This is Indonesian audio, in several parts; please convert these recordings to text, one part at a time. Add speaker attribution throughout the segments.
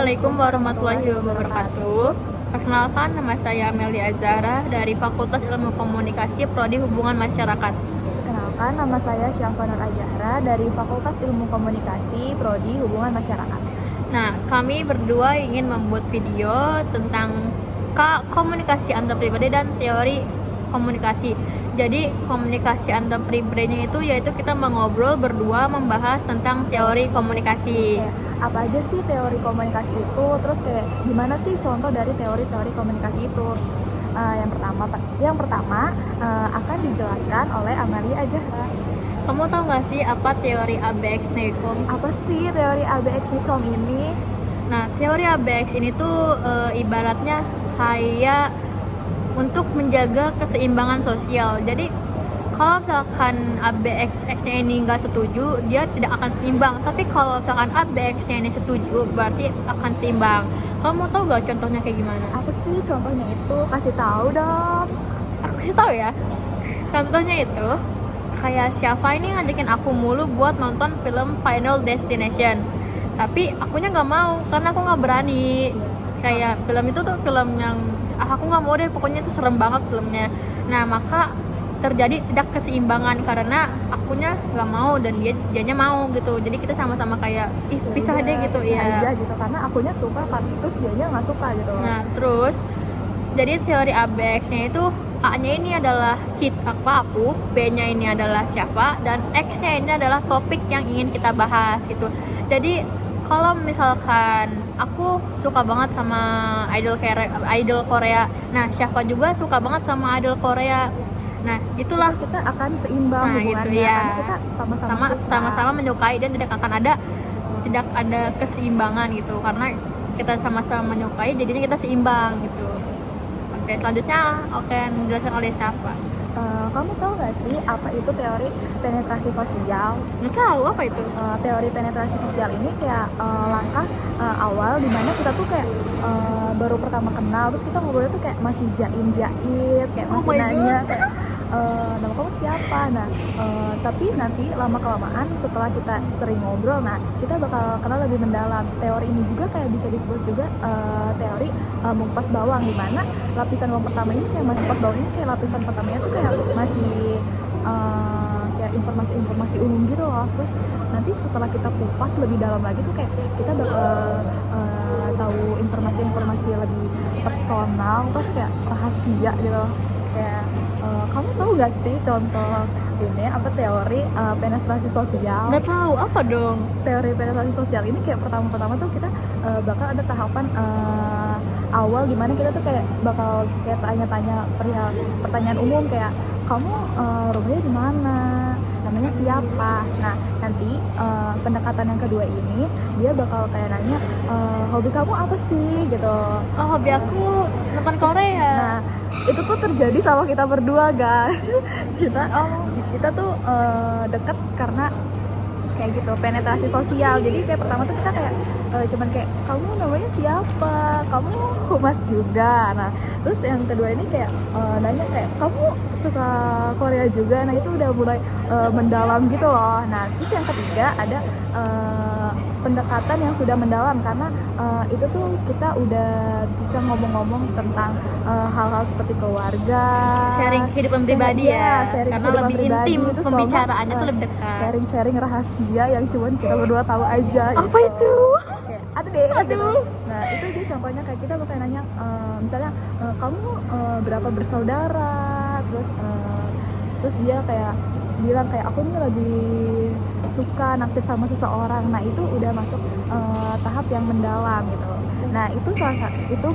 Speaker 1: Assalamualaikum warahmatullahi wabarakatuh. Perkenalkan, nama saya Amelia Azhara dari Fakultas Ilmu Komunikasi Prodi Hubungan Masyarakat.
Speaker 2: Kenalkan, nama saya Syafwanur Azhara dari Fakultas Ilmu Komunikasi Prodi Hubungan Masyarakat.
Speaker 1: Nah, kami berdua ingin membuat video tentang komunikasi antar pribadi dan teori komunikasi. Jadi komunikasi antar pribadinya itu yaitu kita mengobrol berdua membahas tentang teori komunikasi.
Speaker 2: Kayak, apa aja sih teori komunikasi itu? Terus kayak gimana sih contoh dari teori-teori komunikasi itu? Yang pertama akan dijelaskan oleh Amelia Azhara.
Speaker 1: Kamu tahu nggak sih apa teori ABX Neikom?
Speaker 2: Apa sih teori ABX Neikom ini?
Speaker 1: Nah, teori ABX ini tuh ibaratnya kayak untuk menjaga keseimbangan sosial. Jadi kalau misalkan ABX-nya ini nggak setuju, dia tidak akan seimbang. Tapi kalau misalkan ABX-nya ini setuju, berarti akan seimbang. Kamu tahu nggak contohnya kayak gimana?
Speaker 2: Apa sih contohnya itu? Kasih tahu dong.
Speaker 1: Aku kasih tahu ya. Contohnya itu kayak Syafa ini ngajakin aku mulu buat nonton film Final Destination. Tapi akunya nggak mau karena aku nggak berani. Kayak film itu tuh film yang aku nggak mau deh, pokoknya itu serem banget filmnya. Nah, maka terjadi tidak keseimbangan karena akunya nggak mau dan dianya mau gitu. Jadi kita sama-sama kayak pisah deh gitu
Speaker 2: ya. Aja gitu karena akunya suka kan, terus dianya nggak suka gitu.
Speaker 1: Nah, terus jadi teori ABX-nya itu A-nya ini adalah aku, B-nya ini adalah Syafa, dan X-nya ini adalah topik yang ingin kita bahas gitu. Jadi kalau misalkan aku suka banget sama idol Korea, nah Syafa juga suka banget sama idol Korea. Nah, itulah
Speaker 2: kita akan seimbang hubungannya
Speaker 1: gitu, ya.
Speaker 2: Karena kita
Speaker 1: sama-sama menyukai dan tidak ada keseimbangan gitu, karena kita sama-sama menyukai jadinya kita seimbang gitu. Oke, selanjutnya dijelaskan oleh Syafa.
Speaker 2: Kamu tahu nggak sih apa itu teori penetrasi sosial?
Speaker 1: Nggak tahu apa itu.
Speaker 2: Teori penetrasi sosial ini kayak langkah awal dimana kita tuh kayak baru pertama kenal, terus kita ngobrolnya tuh kayak masih jaim-jaim, kayak masih nanya kayak nama kamu siapa? Nah, tapi nanti lama-kelamaan setelah kita sering ngobrol, nah kita bakal kenal lebih mendalam. Teori ini juga kayak bisa disebut juga teori mengupas bawang, dimana lapisan bawang pertama ini kayak masih mengupas bawang ini kayak lapisan pertamanya tuh kayak masih kayak informasi umum gitu loh. Terus nanti setelah kita kupas lebih dalam lagi tuh kayak kita bakal tahu informasi lebih personal, terus kayak rahasia gitu. Kayak kamu tahu gak sih contoh ini apa teori penetrasi sosial?
Speaker 1: Nggak tahu, apa dong?
Speaker 2: Teori penetrasi sosial ini kayak pertama tuh kita bakal ada tahapan awal dimana kita tuh kayak bakal kayak tanya-tanya perihal pertanyaan umum kayak kamu rumahnya di mana, namanya siapa. Nah, nanti pendekatan yang kedua ini dia bakal kayak nanya hobi kamu apa sih gitu.
Speaker 1: Oh, hobi aku nonton Korea.
Speaker 2: Nah, itu tuh terjadi sama kita berdua, guys. kita tuh deket karena kayak gitu, penetrasi sosial. Jadi kayak pertama tuh kita kayak cuman kayak kamu namanya siapa, kamu humas juga. Nah, terus yang kedua ini kayak nanya kayak kamu suka Korea juga. Nah, itu udah mulai mendalam gitu loh. Nah, terus yang ketiga ada pendekatan yang sudah mendalam karena itu tuh kita udah bisa ngomong-ngomong tentang hal-hal seperti keluarga,
Speaker 1: sharing kehidupan pribadi ya, karena lebih intim,
Speaker 2: terus
Speaker 1: pembicaraannya tuh lebih dekat.
Speaker 2: Sharing rahasia yang cuman kita berdua tahu aja.
Speaker 1: Apa
Speaker 2: gitu.
Speaker 1: itu?
Speaker 2: Kayak, ada deh gitu. Nah, itu dia contohnya kayak kita bakal nanya misalnya kamu berapa bersaudara, terus dia kayak bilang kayak aku nih lagi suka naksir sama seseorang. Nah, itu udah masuk tahap yang mendalam gitu. Nah, itu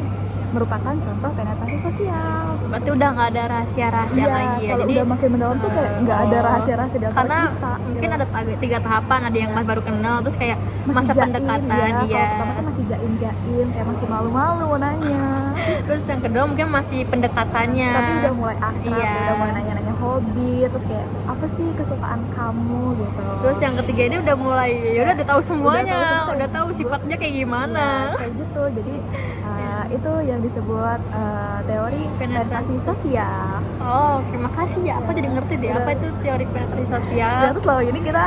Speaker 2: merupakan contoh penetrasi sosial.
Speaker 1: Berarti udah nggak ada rahasia-rahasia lagi ya.
Speaker 2: Kalau
Speaker 1: Jadi
Speaker 2: udah makin mendalam tuh kayak nggak ada rahasia-rahasia di antara
Speaker 1: karena
Speaker 2: kita.
Speaker 1: mungkin
Speaker 2: gitu.
Speaker 1: ada 3 tahapan, ada yang baru kenal, terus kayak
Speaker 2: Masih
Speaker 1: masa
Speaker 2: jaim,
Speaker 1: pendekatan
Speaker 2: ya.
Speaker 1: dia.
Speaker 2: Kalau pertama tuh masih jaim, kayak masih malu-malu mau nanya.
Speaker 1: Terus yang kedua mungkin masih pendekatannya.
Speaker 2: Tapi udah mulai akrab,
Speaker 1: Iya.
Speaker 2: udah mulai nanya-nanya hobi, terus kayak apa sih kesukaan kamu gitu.
Speaker 1: Terus yang ketiga ini udah mulai udah tahu semuanya, udah tahu
Speaker 2: kayak
Speaker 1: sifatnya kayak gimana.
Speaker 2: Iya, kayak gitu. Jadi itu yang disebut teori penetrasi sosial.
Speaker 1: Oh, terima kasih ya. Aku jadi ngerti deh apa itu teori penetrasi sosial.
Speaker 2: Terus selama ini kita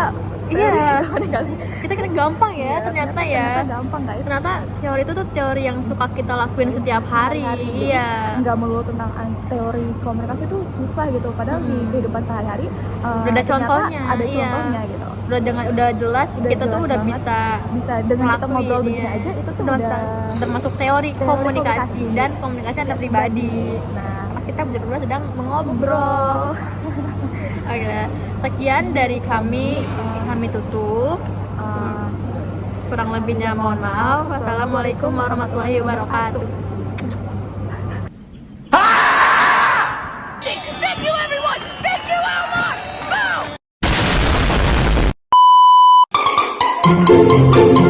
Speaker 1: Iya.
Speaker 2: Bener nggak sih?
Speaker 1: Kita gampang ya
Speaker 2: Iya,
Speaker 1: ternyata ya.
Speaker 2: ternyata gampang guys.
Speaker 1: Ternyata teori itu tuh teori yang suka kita lakuin setiap hari.
Speaker 2: Sehari-hari.
Speaker 1: Iya.
Speaker 2: Nggak melulu tentang teori komunikasi itu susah gitu, padahal di kehidupan sehari-hari
Speaker 1: Udah ada
Speaker 2: ternyata
Speaker 1: contohnya,
Speaker 2: ada
Speaker 1: iya.
Speaker 2: contohnya gitu.
Speaker 1: Udah jelas
Speaker 2: Udah
Speaker 1: kita tuh
Speaker 2: jelas
Speaker 1: udah
Speaker 2: banget.
Speaker 1: bisa
Speaker 2: Dengan kita
Speaker 1: ngelakuin,
Speaker 2: ngobrol begini
Speaker 1: iya.
Speaker 2: aja itu tuh
Speaker 1: udah
Speaker 2: udah
Speaker 1: termasuk teori komunikasi
Speaker 2: komunikasi.
Speaker 1: dan komunikasi antar pribadi.
Speaker 2: Nah,
Speaker 1: Kita berdua sedang mengobrol. Oke, sekian dari kami tutup.
Speaker 2: eh,
Speaker 1: Kurang lebihnya mohon maaf. Wassalamualaikum warahmatullahi wabarakatuh.
Speaker 3: Thank you, everyone! Thank you, Elmar! Boom!